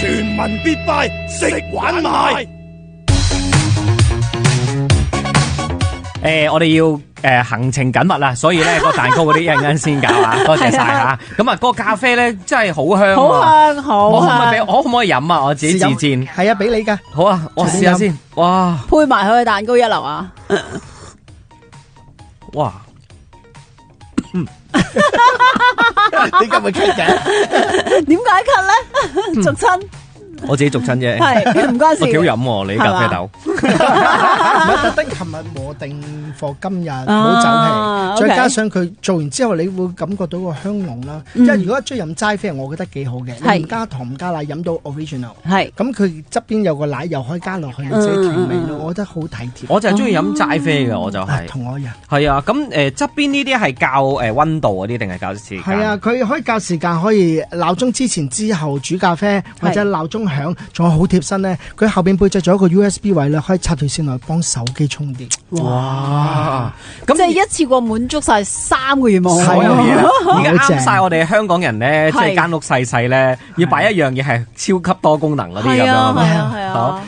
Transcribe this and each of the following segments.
全民必拜，食玩賣。我哋要行程緊密啦，所以咧個蛋糕嗰啲一陣間先搞啊，多謝晒吓。咁啊，個咖啡咧真係好香，好香，好香。我可唔可以飲啊？我自己自薦。係啊，俾你噶。好啊，我試下先。哇，配埋佢嘅蛋糕一流啊！哇，你今日咳嘅？點解咳咧？逐親。我自己逐親啫，係唔關事。幾好飲喎，你咖啡豆。唔係特登，琴日磨定貨，今日冇酒氣，再加上佢做完之後，你會感覺到個香濃啦。因為如果中意飲齋啡，我覺得幾好嘅，你唔加糖唔加奶，飲到 original。係咁，佢側邊有個奶，又可以加落去，你自己調味咯。我覺得好體貼。我就係中意飲齋啡嘅，我就係同我一樣。係啊，咁側邊呢啲係校溫度嗰啲，定係校時間？係啊，佢可以校時間，可以鬧鐘之前之後煮咖啡，或者鬧鐘響，仲有好貼身咧。佢後邊背脊仲有一個 USB 位咧，可以插條線落去幫手機充電。哇！咁即係一次過滿足晒3個願望，所有嘢。而家啱晒我哋香港人咧，即係間屋細細咧，要擺一樣嘢係超級多功能嗰啲咁樣啊嘛。係啊。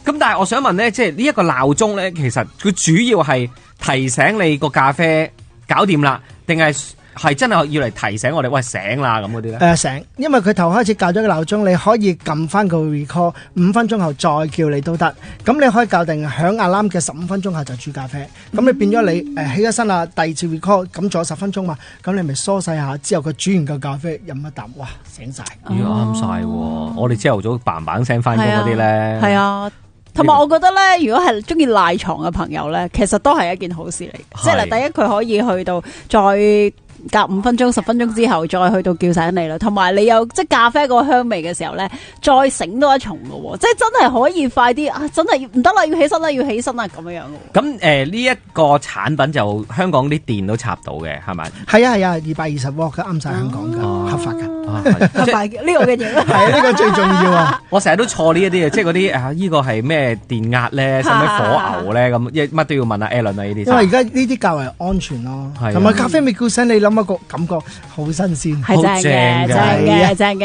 咁但係我想問咧，即係呢一個鬧鐘咧，其實佢主要係提醒你個咖啡搞掂啦，定係真係要嚟提醒我哋喂醒啦咁嗰啲咧？醒，因為佢頭開始校咗個鬧鐘，你可以撳翻個 recall， 5分鐘後再叫你都得。咁你可以校定響 alarm 嘅15分鐘後就煮咖啡。咁你變咗你起咗身啦，第二次 recall， 咁仲有10分鐘嘛，咁你咪梳洗下，之後佢煮完個咖啡飲一啖，哇醒晒。啱晒喎！我哋朝頭早嘭嘭聲翻工嗰啲咧，係啊。同埋我覺得咧，如果係中意賴床嘅朋友咧，其實都係一件好事嚟。即係嗱，第一佢可以去到再隔5分鐘、10分鐘之後，再去到叫醒你啦。同埋你有即係咖啡個香味嘅時候咧，再醒多一重嘅喎。即係真係可以快啲啊！真係唔得啦，要起身啦，要起身啦咁樣樣嘅。咁呢一個產品就香港啲電都插到嘅，係咪？係啊，220瓦嘅啱晒香港嘅，合法嘅。合法嘅呢個嘅嘢。係啊，呢個最重要啊！我成日都錯呢一啲嘅，即係嗰啲呢個係咩電壓咧，使唔使火牛咧咁，乜都要問阿 Alan 啊呢啲。因為而家呢啲較為安全咯，同埋咖啡味叫醒你諗一個感覺好新鮮，係正嘅，正嘅。